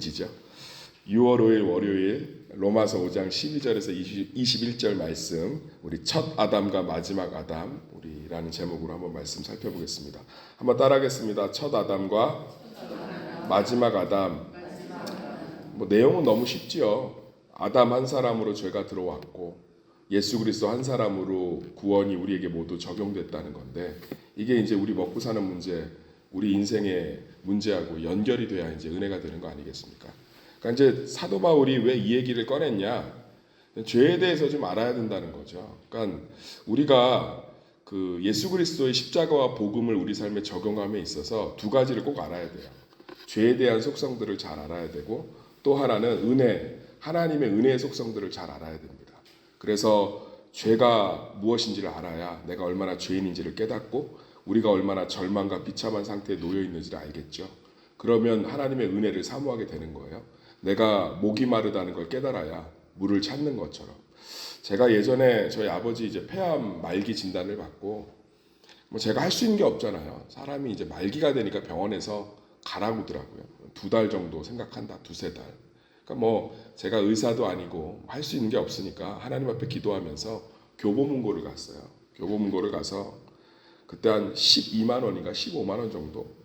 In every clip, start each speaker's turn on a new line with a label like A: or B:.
A: 지죠. 6월 5일 월요일 로마서 5장 12절에서 21절 말씀, 우리 첫 아담과 마지막 아담 우리라는 제목으로 한번 말씀 살펴보겠습니다. 한번 따라하겠습니다. 첫 아담과 마지막 아담. 내용은 너무 쉽지요. 아담 한 사람으로 죄가 들어왔고 예수 그리스도 한 사람으로 구원이 우리에게 모두 적용됐다는 건데, 이게 이제 우리 먹고 사는 문제, 우리 인생의 문제하고 연결이 돼야 이제 은혜가 되는 거 아니겠습니까? 그러니까 이제 사도 바울이 왜 이 얘기를 꺼냈냐? 죄에 대해서 좀 알아야 된다는 거죠. 그러니까 우리가 그 예수 그리스도의 십자가와 복음을 우리 삶에 적용함에 있어서 두 가지를 꼭 알아야 돼요. 죄에 대한 속성들을 잘 알아야 되고, 또 하나는 은혜, 하나님의 은혜의 속성들을 잘 알아야 됩니다. 그래서 죄가 무엇인지를 알아야 내가 얼마나 죄인인지를 깨닫고 우리가 얼마나 절망과 비참한 상태에 놓여 있는지를 알겠죠. 그러면 하나님의 은혜를 사모하게 되는 거예요. 내가 목이 마르다는 걸 깨달아야 물을 찾는 것처럼. 제가 예전에 저희 아버지 이제 폐암 말기 진단을 받고, 제가 할 수 있는 게 없잖아요. 사람이 이제 말기가 되니까 병원에서 가라고 하더라고요. 2달 정도 생각한다, 2-3달. 그러니까 제가 의사도 아니고 할 수 있는 게 없으니까 하나님 앞에 기도하면서 교보문고를 갔어요. 교보문고를 가서 그때 한 12만 원인가 15만 원 정도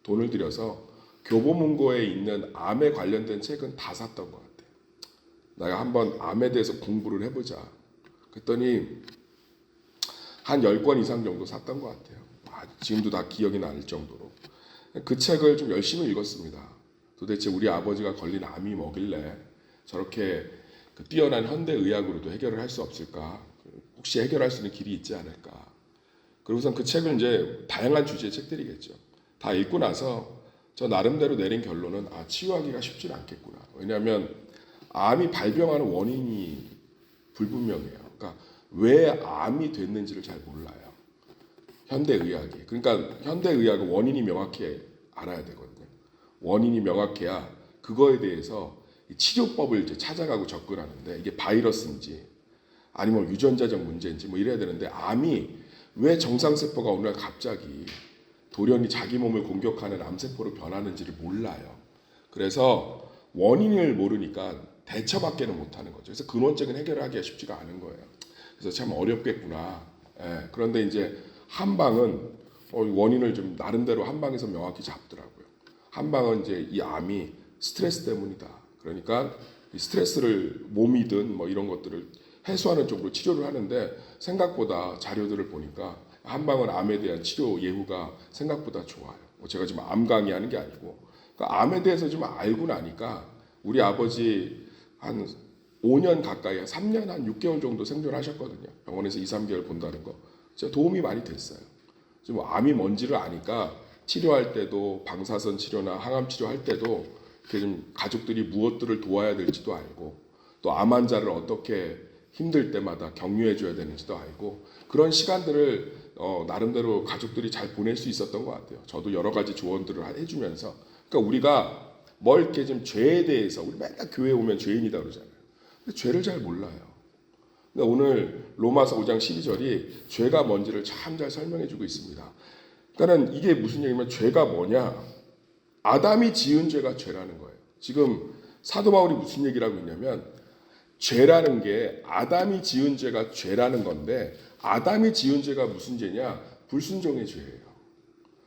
A: 돈을 들여서 교보문고에 있는 암에 관련된 책은 다 샀던 것 같아요. 내가 한번 암에 대해서 공부를 해보자. 그랬더니 한 10권 이상 정도 샀던 것 같아요. 지금도 다 기억이 날 정도로. 그 책을 좀 열심히 읽었습니다. 도대체 우리 아버지가 걸린 암이 뭐길래 저렇게 뛰어난 현대의학으로도 해결을 할 수 없을까? 혹시 해결할 수 있는 길이 있지 않을까? 그리고선 그 책을 이제 다양한 주제의 책들이겠죠. 다 읽고 나서 저 나름대로 내린 결론은 치유하기가 쉽지 않겠구나. 왜냐하면 암이 발병하는 원인이 불분명해요. 그러니까 왜 암이 됐는지를 잘 몰라요. 현대의학이. 그러니까 현대의학은 원인이 명확히 알아야 되거든요. 원인이 명확해야 그거에 대해서 치료법을 이제 찾아가고 접근하는데, 이게 바이러스인지 아니면 유전자적 문제인지 이래야 되는데, 암이 왜 정상세포가 어느 날 갑자기 돌연히 자기 몸을 공격하는 암세포로 변하는지를 몰라요. 그래서 원인을 모르니까 대처밖에는 못하는 거죠. 그래서 근원적인 해결을 하기가 쉽지가 않은 거예요. 그래서 참 어렵겠구나. 그런데 이제 한방은 원인을 좀 나름대로 한방에서 명확히 잡더라고요. 한방은 이제 이 암이 스트레스 때문이다. 그러니까 이 스트레스를 몸이든 이런 것들을 해소하는 쪽으로 치료를 하는데, 생각보다 자료들을 보니까 한방은 암에 대한 치료 예후가 생각보다 좋아요. 제가 지금 암 강의하는 게 아니고, 그러니까 암에 대해서 좀 알고 나니까 우리 아버지 한 5년 가까이, 한 3년 한 6개월 정도 생존하셨거든요. 병원에서 2-3개월 본다는 거. 진짜 도움이 많이 됐어요. 지금 암이 뭔지를 아니까 치료할 때도, 방사선 치료나 항암 치료할 때도 좀 가족들이 무엇들을 도와야 될지도 알고, 또 암 환자를 어떻게 힘들 때마다 격려해 줘야 되는지도 알고, 그런 시간들을 나름대로 가족들이 잘 보낼 수 있었던 것 같아요. 저도 여러 가지 조언들을 해주면서. 그러니까 우리가 이렇게 좀 죄에 대해서, 우리 맨날 교회 오면 죄인이다 그러잖아요. 근데 죄를 잘 몰라요. 근데 오늘 로마서 5장 12절이 죄가 뭔지를 참 잘 설명해 주고 있습니다. 그러니까 이게 무슨 얘기냐면, 죄가 뭐냐? 아담이 지은 죄가 죄라는 거예요. 지금 사도 바울이 무슨 얘기를 하고 있냐면, 죄라는 게 아담이 지은 죄가 죄라는 건데, 아담이 지은 죄가 무슨 죄냐? 불순종의 죄예요.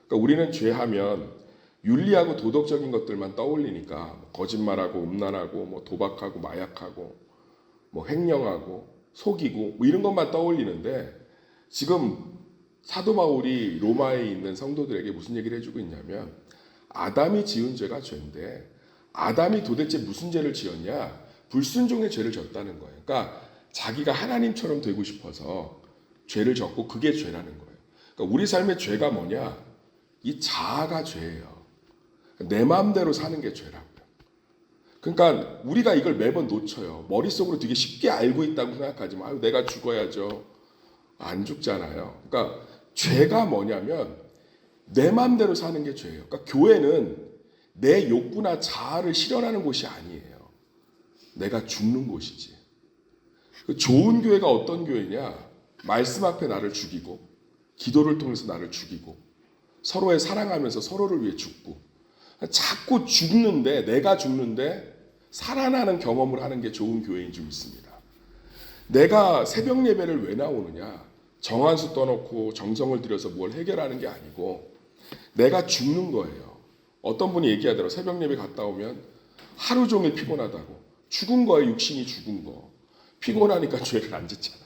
A: 그러니까 우리는 죄하면 윤리하고 도덕적인 것들만 떠올리니까 거짓말하고 음란하고 도박하고 마약하고 횡령하고 속이고 이런 것만 떠올리는데, 지금 사도 바울이 로마에 있는 성도들에게 무슨 얘기를 해주고 있냐면, 아담이 지은 죄가 죄인데, 아담이 도대체 무슨 죄를 지었냐? 불순종의 죄를 졌다는 거예요. 그러니까 자기가 하나님처럼 되고 싶어서 죄를 졌고, 그게 죄라는 거예요. 그러니까 우리 삶의 죄가 뭐냐? 이 자아가 죄예요. 내 마음대로 사는 게 죄라고요. 그러니까 우리가 이걸 매번 놓쳐요. 머릿속으로 되게 쉽게 알고 있다고 생각하지만, 내가 죽어야죠. 안 죽잖아요. 그러니까 죄가 뭐냐면 내 마음대로 사는 게 죄예요. 그러니까 교회는 내 욕구나 자아를 실현하는 곳이 아니에요. 내가 죽는 곳이지. 좋은 교회가 어떤 교회냐? 말씀 앞에 나를 죽이고, 기도를 통해서 나를 죽이고, 서로의 사랑하면서 서로를 위해 죽고, 자꾸 죽는데, 내가 죽는데 살아나는 경험을 하는 게 좋은 교회인 줄 믿습니다. 내가 새벽 예배를 왜 나오느냐? 정한수 떠놓고 정성을 들여서 뭘 해결하는 게 아니고 내가 죽는 거예요. 어떤 분이 얘기하더라고요. 새벽 예배 갔다 오면 하루 종일 피곤하다고. 죽은 거예요. 육신이 죽은 거. 피곤하니까 죄를 안 짓잖아.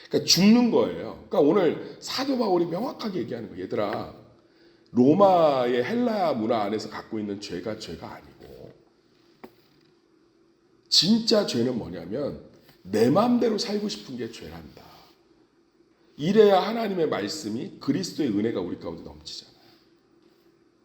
A: 그러니까 죽는 거예요. 그러니까 오늘 사도 바울이 명확하게 얘기하는 거예요. 얘들아, 로마의 헬라 문화 안에서 갖고 있는 죄가 아니고 진짜 죄는 뭐냐면 내 마음대로 살고 싶은 게 죄란다. 이래야 하나님의 말씀이 그리스도의 은혜가 우리 가운데 넘치잖아요.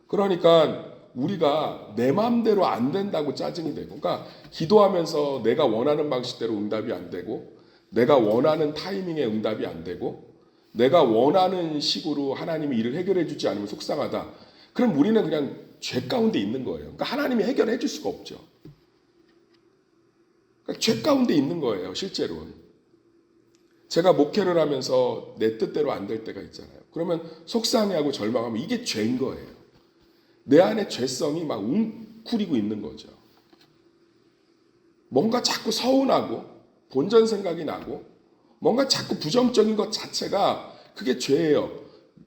A: 그러니까 우리가 내 마음대로 안 된다고 짜증이 되고, 그러니까 기도하면서 내가 원하는 방식대로 응답이 안 되고, 내가 원하는 타이밍에 응답이 안 되고, 내가 원하는 식으로 하나님이 일을 해결해 주지 않으면 속상하다. 그럼 우리는 그냥 죄 가운데 있는 거예요. 그러니까 하나님이 해결해 줄 수가 없죠. 그러니까 죄 가운데 있는 거예요, 실제로는. 제가 목회를 하면서 내 뜻대로 안 될 때가 있잖아요. 그러면 속상해하고 절망하면 이게 죄인 거예요. 내 안에 죄성이 막 웅크리고 있는 거죠. 뭔가 자꾸 서운하고 본전 생각이 나고 뭔가 자꾸 부정적인 것 자체가 그게 죄예요.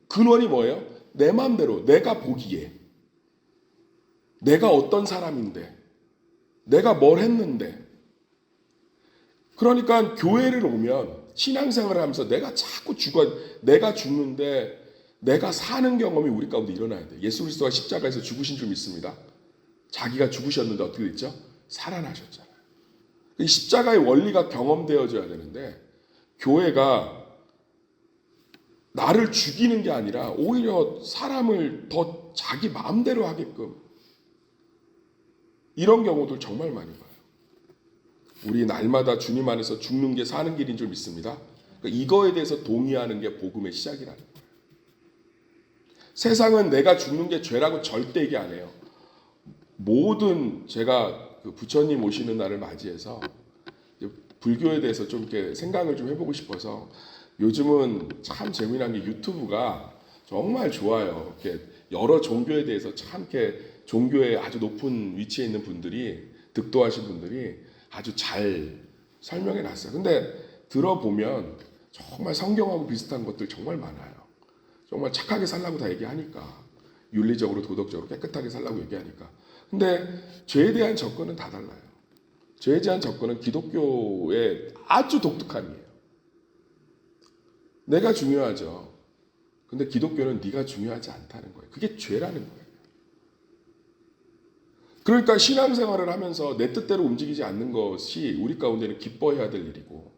A: 근원이 뭐예요? 내 마음대로 내가 보기에 내가 어떤 사람인데 내가 뭘 했는데, 그러니까 교회를 오면 신앙생활을 하면서 내가 자꾸 내가 죽는데 내가 사는 경험이 우리 가운데 일어나야 돼. 예수 그리스도가 십자가에서 죽으신 줄 믿습니다. 자기가 죽으셨는데 어떻게 됐죠? 살아나셨잖아요. 이 십자가의 원리가 경험되어져야 되는데 교회가 나를 죽이는 게 아니라 오히려 사람을 더 자기 마음대로 하게끔, 이런 경우들 정말 많이 봐요. 우리 날마다 주님 안에서 죽는 게 사는 길인 줄 믿습니다. 그러니까 이거에 대해서 동의하는 게 복음의 시작이라는 거예요. 세상은 내가 죽는 게 죄라고 절대 얘기 안 해요. 모든, 제가 그 부처님 오시는 날을 맞이해서 불교에 대해서 좀 이렇게 생각을 좀 해보고 싶어서, 요즘은 참 재미난 게 유튜브가 정말 좋아요. 이렇게 여러 종교에 대해서 참 이렇게 종교에 아주 높은 위치에 있는 분들이, 득도하신 분들이 아주 잘 설명해 놨어요. 근데 들어보면 정말 성경하고 비슷한 것들 정말 많아요. 정말 착하게 살라고 다 얘기하니까, 윤리적으로 도덕적으로 깨끗하게 살라고 얘기하니까. 근데 죄에 대한 접근은 다 달라요. 죄에 대한 접근은 기독교의 아주 독특함이에요. 내가 중요하죠. 근데 기독교는 네가 중요하지 않다는 거예요. 그게 죄라는 거예요. 그러니까 신앙생활을 하면서 내 뜻대로 움직이지 않는 것이 우리 가운데는 기뻐해야 될 일이고,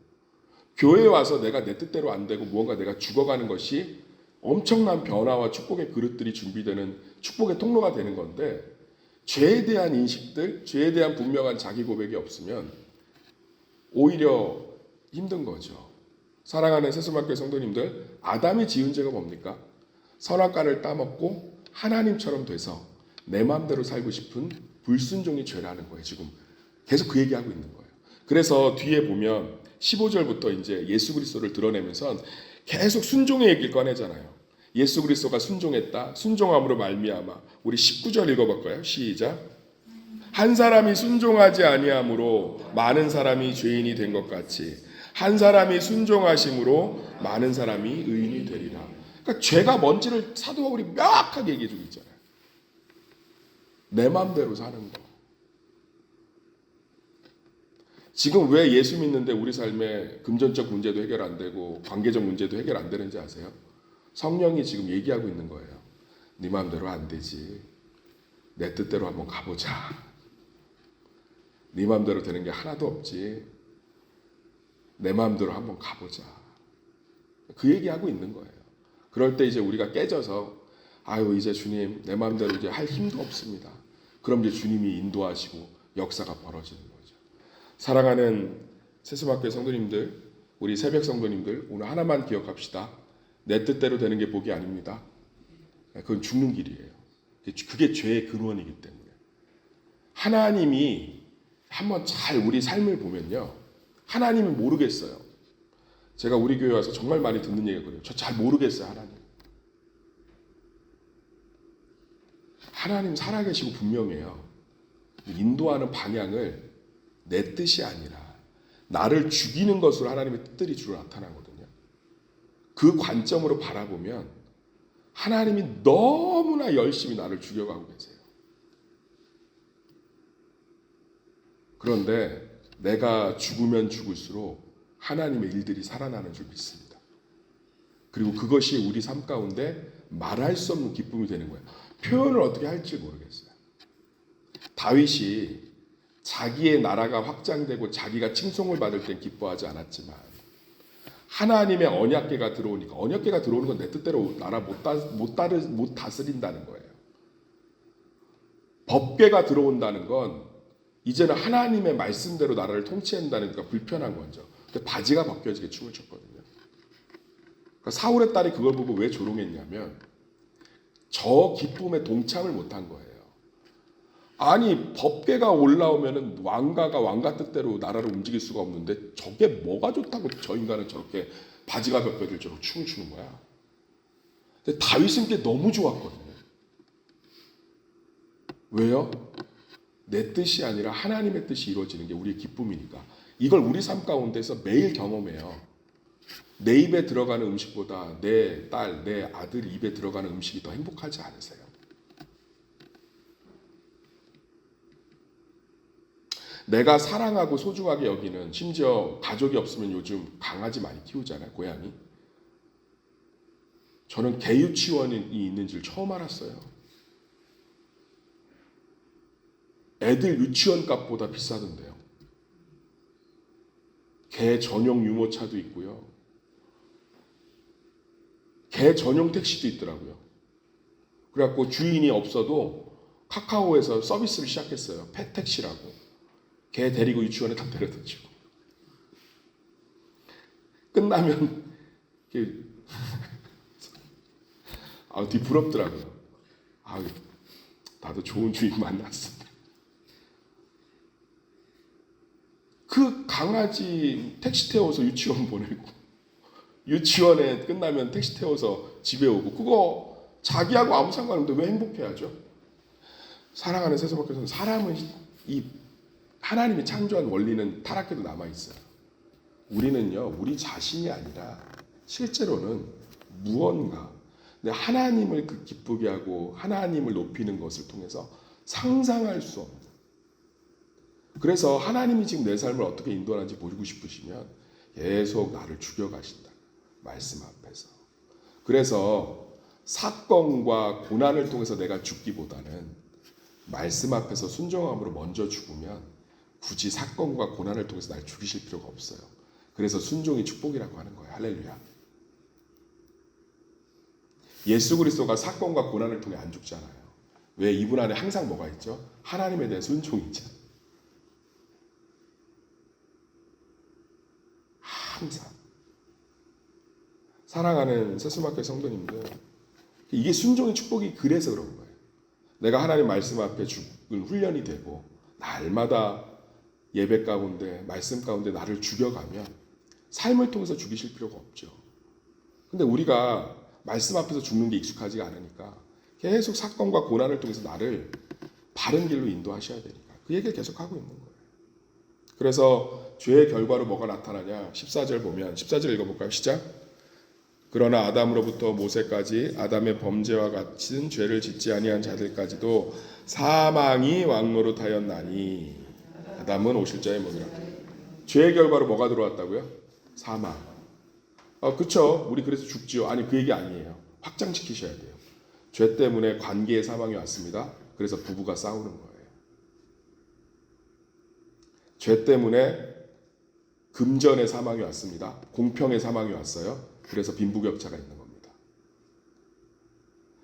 A: 교회에 와서 내가 내 뜻대로 안 되고 무언가 내가 죽어가는 것이 엄청난 변화와 축복의 그릇들이 준비되는 축복의 통로가 되는 건데, 죄에 대한 인식들, 죄에 대한 분명한 자기 고백이 없으면 오히려 힘든 거죠. 사랑하는 세수마교회 성도님들, 아담이 지은 죄가 뭡니까? 선악과를 따먹고 하나님처럼 돼서 내 마음대로 살고 싶은 불순종이 죄라는 거예요. 지금 계속 그 얘기하고 있는 거예요. 그래서 뒤에 보면 15절부터 이제 예수 그리스도를 드러내면서 계속 순종의 얘기를 꺼내잖아요. 예수 그리스도가 순종했다. 순종함으로 말미암아. 우리 19절 읽어볼까요? 시작. 한 사람이 순종하지 아니함으로 많은 사람이 죄인이 된 것 같이 한 사람이 순종하심으로 많은 사람이 의인이 되리라. 그러니까 죄가 뭔지를 사도 바울이 명확하게 얘기해 주고 있잖아요. 내 마음대로 사는 거. 지금 왜 예수 믿는데 우리 삶에 금전적 문제도 해결 안 되고 관계적 문제도 해결 안 되는지 아세요? 성령이 지금 얘기하고 있는 거예요. 네 마음대로 안 되지. 내 뜻대로 한번 가보자. 네 마음대로 되는 게 하나도 없지. 내 마음대로 한번 가보자. 그 얘기하고 있는 거예요. 그럴 때 이제 우리가 깨져서 아유 이제 주님 내 마음대로 이제 할 힘도 없습니다. 그럼 이제 주님이 인도하시고 역사가 벌어지는 거죠. 사랑하는 세수마교회 성도님들, 우리 새벽 성도님들, 오늘 하나만 기억합시다. 내 뜻대로 되는 게 복이 아닙니다. 그건 죽는 길이에요. 그게 죄의 근원이기 때문에. 하나님이 한번 잘 우리 삶을 보면요, 하나님을 모르겠어요. 제가 우리 교회 와서 정말 많이 듣는 얘기가 그래요. 저 잘 모르겠어요, 하나님. 하나님 살아계시고 분명해요. 인도하는 방향을 내 뜻이 아니라 나를 죽이는 것으로 하나님의 뜻들이 주로 나타나거든요. 그 관점으로 바라보면 하나님이 너무나 열심히 나를 죽여가고 계세요. 그런데 내가 죽으면 죽을수록 하나님의 일들이 살아나는 줄 믿습니다. 그리고 그것이 우리 삶 가운데 말할 수 없는 기쁨이 되는 거예요. 표현을 어떻게 할지 모르겠어요. 다윗이 자기의 나라가 확장되고 자기가 칭송을 받을 땐 기뻐하지 않았지만 하나님의 언약궤가 들어오니까, 언약궤가 들어오는 건 내 뜻대로 나라 못 다스린다는 거예요. 법궤가 들어온다는 건 이제는 하나님의 말씀대로 나라를 통치한다니까 불편한 거죠. 근데 바지가 벗겨지게 춤을 췄거든요. 그러니까 사울의 딸이 그걸 보고 왜 조롱했냐면 저 기쁨에 동참을 못한 거예요. 아니, 법궤가 올라오면은 왕가 뜻대로 나라를 움직일 수가 없는데 저게 뭐가 좋다고 저 인간은 저렇게 바지가 벗겨질 저렇게 춤을 추는 거야. 근데 다윗은 게 너무 좋았거든요. 왜요? 내 뜻이 아니라 하나님의 뜻이 이루어지는 게 우리의 기쁨이니까. 이걸 우리 삶 가운데서 매일 경험해요. 내 입에 들어가는 음식보다 내 딸, 내 아들 입에 들어가는 음식이 더 행복하지 않으세요? 내가 사랑하고 소중하게 여기는, 심지어 가족이 없으면 요즘 강아지 많이 키우잖아요. 고양이. 저는 개 유치원이 있는 줄 처음 알았어요. 애들 유치원 값보다 비싸던데요. 개 전용 유모차도 있고요. 개 전용 택시도 있더라고요. 그래갖고 주인이 없어도 카카오에서 서비스를 시작했어요. 펫 택시라고. 개 데리고 유치원에 다 데려다 주고. 끝나면 되게 부럽더라고요. 나도 좋은 주인 만났어. 그 강아지 택시 태워서 유치원 보내고, 유치원에 끝나면 택시 태워서 집에 오고, 그거 자기하고 아무 상관없는데 왜 행복해하죠? 사랑하는 세상밖에서는 사람은 이 하나님이 창조한 원리는 타락해도 남아있어요. 우리는요, 우리 자신이 아니라 실제로는 무언가 하나님을 기쁘게 하고 하나님을 높이는 것을 통해서 상상할 수 없는, 그래서 하나님이 지금 내 삶을 어떻게 인도하는지 보고 싶으시면 계속 나를 죽여가신다. 말씀 앞에서. 그래서 사건과 고난을 통해서 내가 죽기보다는 말씀 앞에서 순종함으로 먼저 죽으면 굳이 사건과 고난을 통해서 날 죽이실 필요가 없어요. 그래서 순종이 축복이라고 하는 거예요. 할렐루야. 예수 그리스도가 사건과 고난을 통해 안 죽잖아요. 왜? 이분 안에 항상 뭐가 있죠? 하나님에 대한 순종이 있죠. 항상. 사랑하는 세수마켓 성도님들, 이게 순종의 축복이 그래서 그런 거예요. 내가 하나님 말씀 앞에 죽은 훈련이 되고 날마다 예배 가운데 말씀 가운데 나를 죽여가면 삶을 통해서 죽이실 필요가 없죠. 근데 우리가 말씀 앞에서 죽는 게 익숙하지가 않으니까 계속 사건과 고난을 통해서 나를 바른 길로 인도하셔야 되니까 그 얘기를 계속 하고 있는 거예요. 그래서 죄의 결과로 뭐가 나타나냐? 14절 보면, 14절 읽어볼까요? 시작. 그러나 아담으로부터 모세까지 아담의 범죄와 같은 죄를 짓지 아니한 자들까지도 사망이 왕노릇하였나니. 아담은 오실자의 몸이라. 죄의 결과로 뭐가 들어왔다고요? 사망. 그쵸? 우리 그래서 죽지요. 아니, 그 얘기 아니에요. 확장시키셔야 돼요. 죄 때문에 관계의 사망이 왔습니다. 그래서 부부가 싸우는 거예요. 죄 때문에 금전의 사망이 왔습니다. 공평의 사망이 왔어요. 그래서 빈부격차가 있는 겁니다.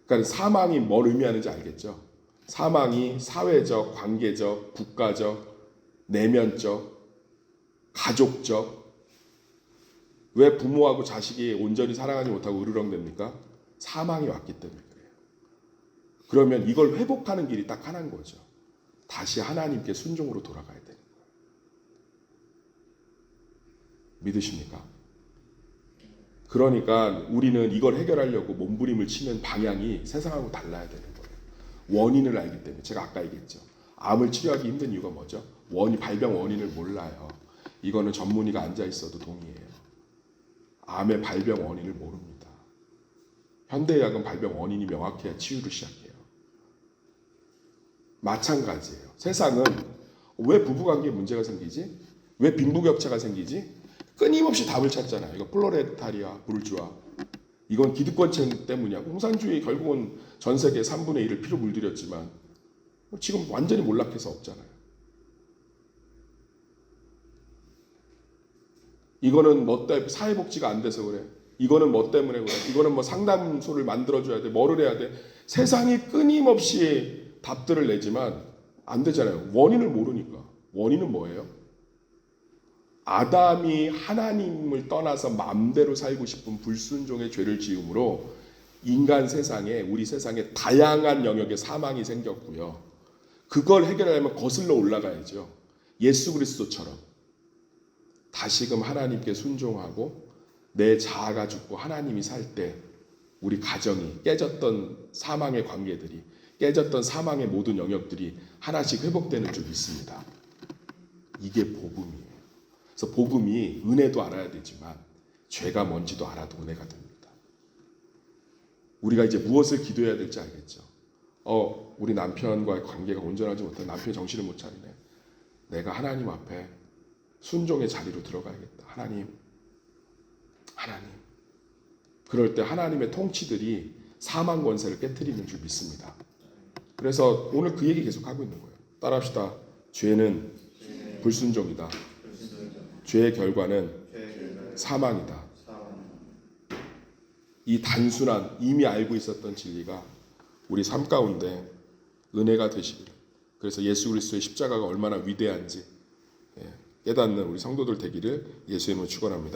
A: 그러니까 사망이 뭘 의미하는지 알겠죠? 사망이 사회적, 관계적, 국가적, 내면적, 가족적. 왜 부모하고 자식이 온전히 사랑하지 못하고 으르렁댑니까? 사망이 왔기 때문에 그래요. 그러면 이걸 회복하는 길이 딱 하나인 거죠. 다시 하나님께 순종으로 돌아가야 되는 거예요. 믿으십니까? 그러니까 우리는 이걸 해결하려고 몸부림을 치는 방향이 세상하고 달라야 되는 거예요. 원인을 알기 때문에. 제가 아까 얘기했죠. 암을 치료하기 힘든 이유가 뭐죠? 발병 원인을 몰라요. 이거는 전문의가 앉아 있어도 동의해요. 암의 발병 원인을 모릅니다. 현대의학은 발병 원인이 명확해야 치유를 시작해요. 마찬가지예요. 세상은 왜 부부관계에 문제가 생기지? 왜 빈부격차가 생기지? 끊임없이 답을 찾잖아요. 이거 플로레타리아, 부르주아. 이건 기득권층 때문이야. 공산주의 결국은 전 세계 3분의 1을 피로 물들였지만 지금 완전히 몰락해서 없잖아요. 이거는 뭐 때문에 사회복지가 안 돼서 그래. 이거는 뭐 때문에 그래. 이거는 뭐 상담소를 만들어줘야 돼. 뭐를 해야 돼. 세상이 끊임없이 답들을 내지만 안 되잖아요. 원인을 모르니까. 원인은 뭐예요? 아담이 하나님을 떠나서 마음대로 살고 싶은 불순종의 죄를 지음으로 인간 세상에, 우리 세상에 다양한 영역의 사망이 생겼고요. 그걸 해결하려면 거슬러 올라가야죠. 예수 그리스도처럼 다시금 하나님께 순종하고 내 자아가 죽고 하나님이 살 때 우리 가정이 깨졌던 사망의 관계들이, 깨졌던 사망의 모든 영역들이 하나씩 회복되는 줄 믿습니다. 이게 복음이에요. 그래서 복음이 은혜도 알아야 되지만 죄가 뭔지도 알아도 은혜가 됩니다. 우리가 이제 무엇을 기도해야 될지 알겠죠. 우리 남편과의 관계가 온전하지 못해. 남편이 정신을 못 차리네. 내가 하나님 앞에 순종의 자리로 들어가야겠다. 하나님. 그럴 때 하나님의 통치들이 사망 권세를 깨트리는 줄 믿습니다. 그래서 오늘 그 얘기 계속 하고 있는 거예요. 따라합시다. 죄는 불순종이다. 죄의 결과는 사망이다. 이 단순한 이미 알고 있었던 진리가 우리 삶 가운데 은혜가 되시길. 그래서 예수 그리스도의 십자가가 얼마나 위대한지 깨닫는 우리 성도들 되기를 예수의 이름으로 축원합니다.